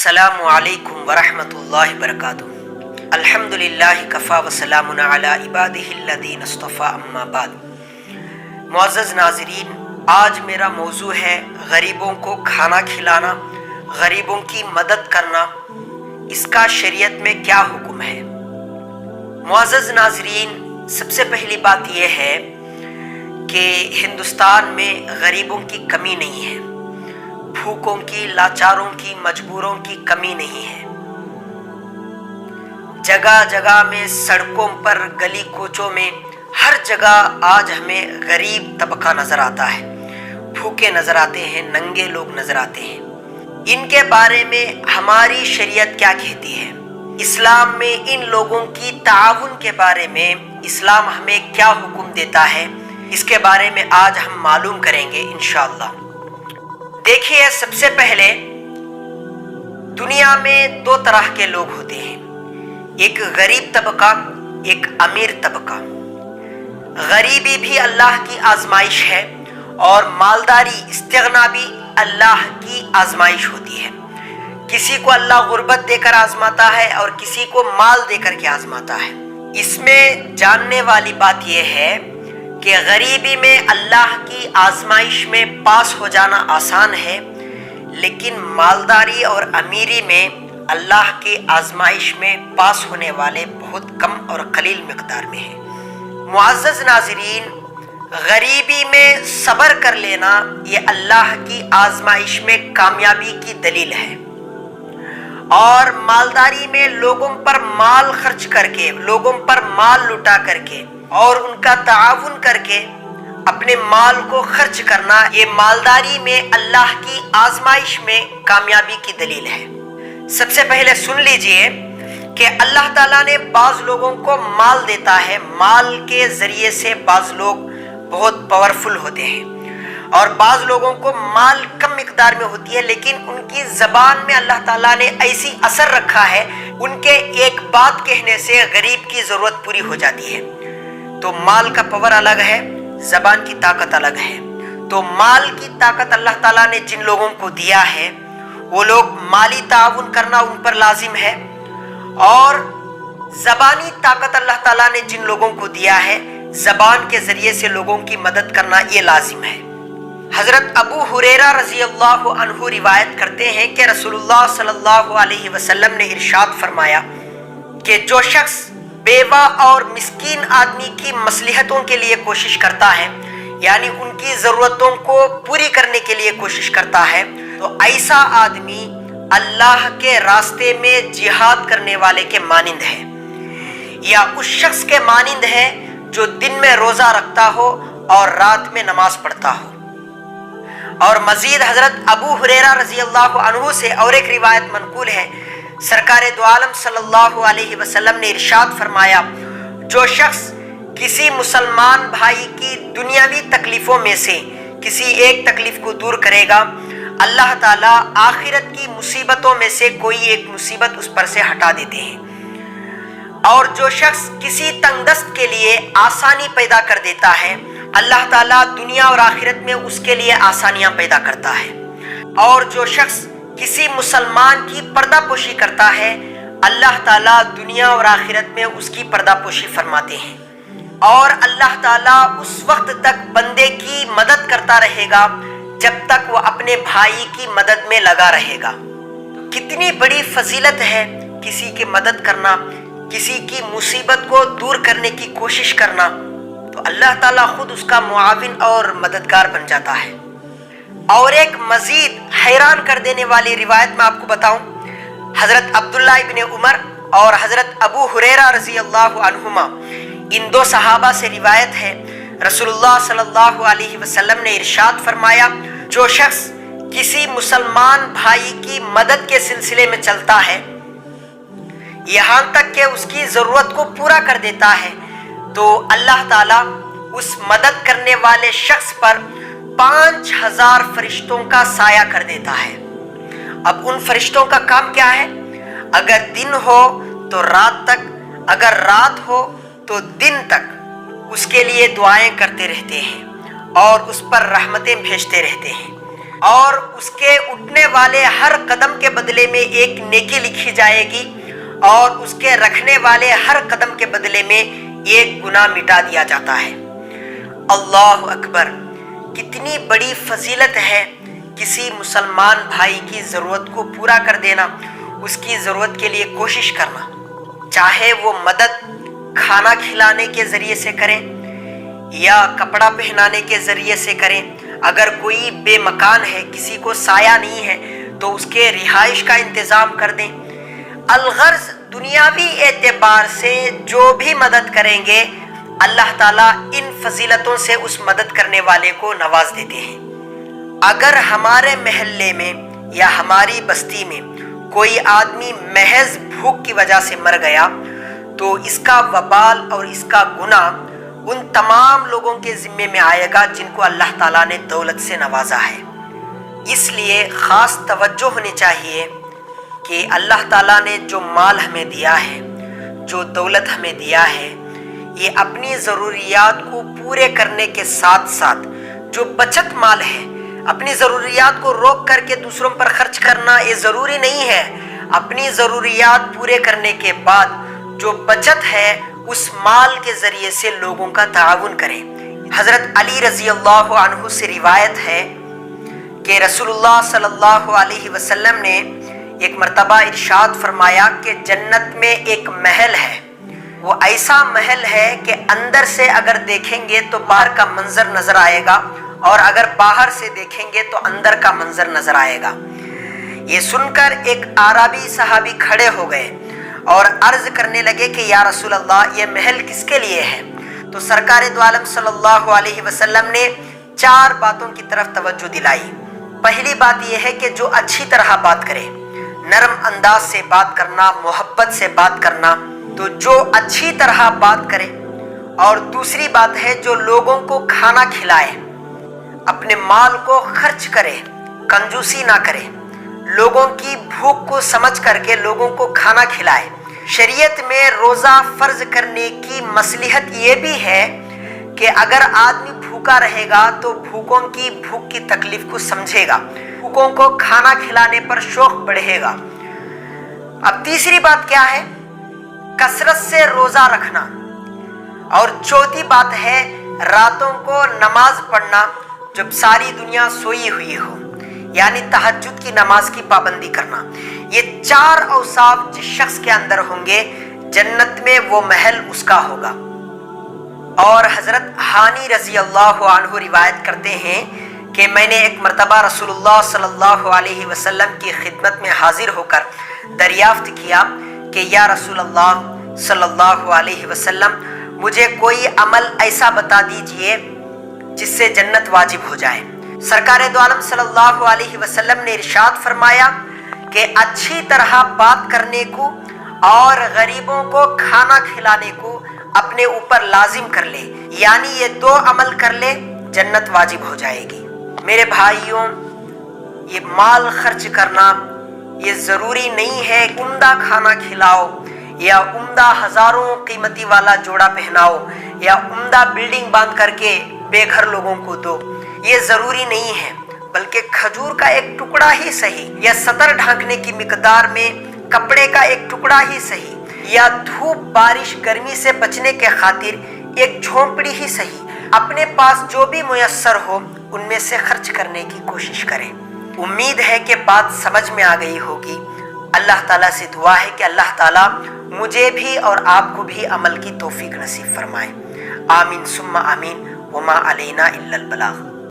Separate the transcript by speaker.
Speaker 1: السلام علیکم ورحمۃ اللہ وبرکاتہ۔ الحمدللہ کفا وسلام علی عبادہ الذین اصطفیٰ، اما بعد۔ معزز ناظرین، آج میرا موضوع ہے غریبوں کو کھانا کھلانا، غریبوں کی مدد کرنا، اس کا شریعت میں کیا حکم ہے۔ معزز ناظرین، سب سے پہلی بات یہ ہے کہ ہندوستان میں غریبوں کی کمی نہیں ہے، بھوکوں کی، لاچاروں کی، مجبوروں کی کمی نہیں ہے۔ جگہ جگہ میں، سڑکوں پر، گلی کوچوں میں، ہر جگہ آج ہمیں غریب طبقہ نظر آتا ہے، بھوکے نظر آتے ہیں، ننگے لوگ نظر آتے ہیں۔ ان کے بارے میں ہماری شریعت کیا کہتی ہے؟ اسلام میں ان لوگوں کی تعاون کے بارے میں اسلام ہمیں کیا حکم دیتا ہے، اس کے بارے میں آج ہم معلوم کریں گے انشاءاللہ۔ دیکھیے، سب سے پہلے دنیا میں دو طرح کے لوگ ہوتے ہیں، ایک غریب طبقہ، ایک امیر طبقہ۔ غریبی بھی اللہ کی آزمائش ہے اور مالداری، استغنا بھی اللہ کی آزمائش ہوتی ہے۔ کسی کو اللہ غربت دے کر آزماتا ہے اور کسی کو مال دے کر کے آزماتا ہے۔ اس میں جاننے والی بات یہ ہے کہ غریبی میں اللہ کی آزمائش میں پاس ہو جانا آسان ہے، لیکن مالداری اور امیری میں اللہ کی آزمائش میں پاس ہونے والے بہت کم اور قلیل مقدار میں ہیں۔ معزز ناظرین، غریبی میں صبر کر لینا یہ اللہ کی آزمائش میں کامیابی کی دلیل ہے، اور مالداری میں لوگوں پر مال خرچ کر کے، لوگوں پر مال لٹا کر کے اور ان کا تعاون کر کے اپنے مال کو خرچ کرنا، یہ مالداری میں اللہ کی آزمائش میں کامیابی کی دلیل ہے۔ سب سے پہلے سن لیجئے کہ اللہ تعالیٰ نے بعض لوگوں کو مال دیتا ہے، مال کے ذریعے سے بعض لوگ بہت پاورفل ہوتے ہیں، اور بعض لوگوں کو مال کم مقدار میں ہوتی ہے، لیکن ان کی زبان میں اللہ تعالیٰ نے ایسی اثر رکھا ہے، ان کے ایک بات کہنے سے غریب کی ضرورت پوری ہو جاتی ہے۔ تو مال کا پاور الگ ہے، زبان کی طاقت الگ ہے۔ تو مال کی طاقت اللہ تعالیٰ نے جن لوگوں کو دیا ہے، وہ لوگ مالی تعاون کرنا ان پر لازم ہے، اور زبانی طاقت اللہ تعالیٰ نے جن لوگوں کو دیا ہے، زبان کے ذریعے سے لوگوں کی مدد کرنا یہ لازم ہے۔ حضرت ابو ہریرہ رضی اللہ عنہ روایت کرتے ہیں کہ رسول اللہ صلی اللہ علیہ وسلم نے ارشاد فرمایا کہ جو شخص بیوہ اور مسکین آدمی کی مصلحتوں کے لیے کوشش کرتا ہے، یعنی ان کی ضرورتوں کو پوری کرنے کے لیے کوشش کرتا ہے، تو ایسا آدمی اللہ کے راستے میں جہاد کرنے والے کے مانند ہے، یا اس شخص کے مانند ہے جو دن میں روزہ رکھتا ہو اور رات میں نماز پڑھتا ہو۔ اور مزید حضرت ابو ہریرہ رضی اللہ عنہ سے اور ایک روایت منقول ہے، سرکار دو عالم صلی اللہ علیہ وسلم نے ارشاد فرمایا، جو شخص کسی مسلمان بھائی کی دنیاوی تکلیفوں میں سے کسی ایک تکلیف کو دور کرے گا، اللہ تعالیٰ آخرت کی مصیبتوں میں سے کوئی ایک مصیبت اس پر سے ہٹا دیتے ہیں۔ اور جو شخص کسی تنگ دست کے لیے آسانی پیدا کر دیتا ہے، اللہ تعالیٰ دنیا اور آخرت میں اس کے لیے آسانیاں پیدا کرتا ہے۔ اور جو شخص کسی مسلمان کی پردہ پوشی کرتا ہے، اللہ تعالیٰ دنیا اور آخرت میں اس کی پردہ پوشی فرماتے ہیں، اور اللہ تعالیٰ اس وقت تک بندے کی مدد کرتا رہے گا جب تک وہ اپنے بھائی کی مدد میں لگا رہے گا۔ کتنی بڑی فضیلت ہے کسی کی مدد کرنا، کسی کی مصیبت کو دور کرنے کی کوشش کرنا، تو اللہ تعالیٰ خود اس کا معاون اور مددگار بن جاتا ہے۔ اور ایک مزید حیران کر دینے والی روایت میں آپ کو بتاؤں، حضرت عبداللہ ابن عمر اور حضرت ابو ہریرہ رضی اللہ عنہما، ان دو صحابہ سے روایت ہے، رسول اللہ صلی اللہ علیہ وسلم نے ارشاد فرمایا، جو شخص کسی مسلمان بھائی کی مدد کے سلسلے میں چلتا ہے یہاں تک کہ اس کی ضرورت کو پورا کر دیتا ہے، تو اللہ تعالیٰ اس مدد کرنے والے شخص پر 5000 فرشتوں کا سایہ کر دیتا ہے۔ اب ان فرشتوں کا کام کیا ہے؟ اگر دن ہو تو رات تک، اگر رات ہو تو دن تک اس کے لیے دعائیں کرتے رہتے ہیں اور اس پر رحمتیں بھیجتے رہتے ہیں، اور اس کے اٹھنے والے ہر قدم کے بدلے میں ایک نیکی لکھی جائے گی اور اس کے رکھنے والے ہر قدم کے بدلے میں ایک گناہ مٹا دیا جاتا ہے۔ اللہ اکبر! کتنی بڑی فضیلت ہے کسی مسلمان بھائی کی ضرورت کو پورا کر دینا، اس کی ضرورت کے لیے کوشش کرنا، چاہے وہ مدد کھانا کھلانے کے ذریعے سے کریں یا کپڑا پہنانے کے ذریعے سے کریں۔ اگر کوئی بے مکان ہے، کسی کو سایہ نہیں ہے، تو اس کے رہائش کا انتظام کر دیں۔ الغرض دنیاوی اعتبار سے جو بھی مدد کریں گے، اللہ تعالیٰ ان فضیلتوں سے اس مدد کرنے والے کو نواز دیتے ہیں۔ اگر ہمارے محلے میں یا ہماری بستی میں کوئی آدمی محض بھوک کی وجہ سے مر گیا تو اس کا وبال اور اس کا گناہ ان تمام لوگوں کے ذمے میں آئے گا جن کو اللہ تعالیٰ نے دولت سے نوازا ہے۔ اس لیے خاص توجہ ہونی چاہیے کہ اللہ تعالیٰ نے جو مال ہمیں دیا ہے، جو دولت ہمیں دیا ہے، یہ اپنی ضروریات کو پورے کرنے کے ساتھ ساتھ جو بچت مال ہے، اپنی ضروریات کو روک کر کے دوسروں پر خرچ کرنا یہ ضروری نہیں ہے۔ اپنی ضروریات پورے کرنے کے بعد جو بچت ہے اس مال کے ذریعے سے لوگوں کا تعاون کریں۔ حضرت علی رضی اللہ عنہ سے روایت ہے کہ رسول اللہ صلی اللہ علیہ وسلم نے ایک مرتبہ ارشاد فرمایا کہ جنت میں ایک محل ہے، وہ ایسا محل ہے کہ اندر سے اگر دیکھیں گے تو باہر کا منظر نظر آئے گا اور اگر باہر سے دیکھیں گے تو اندر کا منظر نظر آئے گا۔ یہ سن کر ایک اعرابی صحابی کھڑے ہو گئے اور عرض کرنے لگے کہ یا رسول اللہ، یہ محل کس کے لیے ہے؟ تو سرکار دو عالم صلی اللہ علیہ وسلم نے 4 باتوں کی طرف توجہ دلائی۔ پہلی بات یہ ہے کہ جو اچھی طرح بات کرے، نرم انداز سے بات کرنا، محبت سے بات کرنا، تو جو اچھی طرح بات کرے۔ اور دوسری بات ہے جو لوگوں کو کھانا کھلائے، اپنے مال کو خرچ کرے، کنجوسی نہ کرے، لوگوں کی بھوک کو سمجھ کر کے لوگوں کو کھانا کھلائے۔ شریعت میں روزہ فرض کرنے کی مصلحت یہ بھی ہے کہ اگر آدمی بھوکا رہے گا تو بھوکوں کی بھوک کی تکلیف کو سمجھے گا، بھوکوں کو کھانا کھلانے پر شوق بڑھے گا۔ اب تیسری بات کیا ہے؟ کثرت سے روزہ رکھنا۔ اور چوتھی بات ہے راتوں کو نماز پڑھنا جب ساری دنیا سوئی ہوئی ہو، یعنی تہجد کی نماز کی پابندی کرنا۔ یہ 4 اوصاف جس شخص کے اندر ہوں گے، جنت میں وہ محل اس کا ہوگا۔ اور حضرت ہانی رضی اللہ عنہ روایت کرتے ہیں کہ میں نے ایک مرتبہ رسول اللہ صلی اللہ علیہ وسلم کی خدمت میں حاضر ہو کر دریافت کیا کہ یا رسول اللہ صلی اللہ علیہ وسلم، مجھے کوئی عمل ایسا بتا دیجئے جس سے جنت واجب ہو جائے۔ سرکار دو عالم صلی اللہ علیہ وسلم نے ارشاد فرمایا کہ اچھی طرح بات کرنے کو اور غریبوں کو کھانا کھلانے کو اپنے اوپر لازم کر لے، یعنی یہ 2 عمل کر لے، جنت واجب ہو جائے گی۔ میرے بھائیوں، یہ مال خرچ کرنا یہ ضروری نہیں ہے عمدہ کھانا کھلاؤ یا عمدہ ہزاروں قیمتی والا جوڑا پہناؤ یا عمدہ بلڈنگ باندھ کر کے بے گھر لوگوں کو دو، یہ ضروری نہیں ہے۔ بلکہ کھجور کا ایک ٹکڑا ہی صحیح، یا سطر ڈھانکنے کی مقدار میں کپڑے کا ایک ٹکڑا ہی صحیح، یا دھوپ بارش گرمی سے بچنے کے خاطر ایک جھونپڑی ہی صحیح، اپنے پاس جو بھی میسر ہو ان میں سے خرچ کرنے کی کوشش کریں۔ امید ہے کہ بات سمجھ میں آ گئی ہوگی۔ اللہ تعالیٰ سے دعا ہے کہ اللہ تعالیٰ مجھے بھی اور آپ کو بھی عمل کی توفیق نصیب فرمائے۔ آمین ثم آمین، وما علینا الا البلاغ۔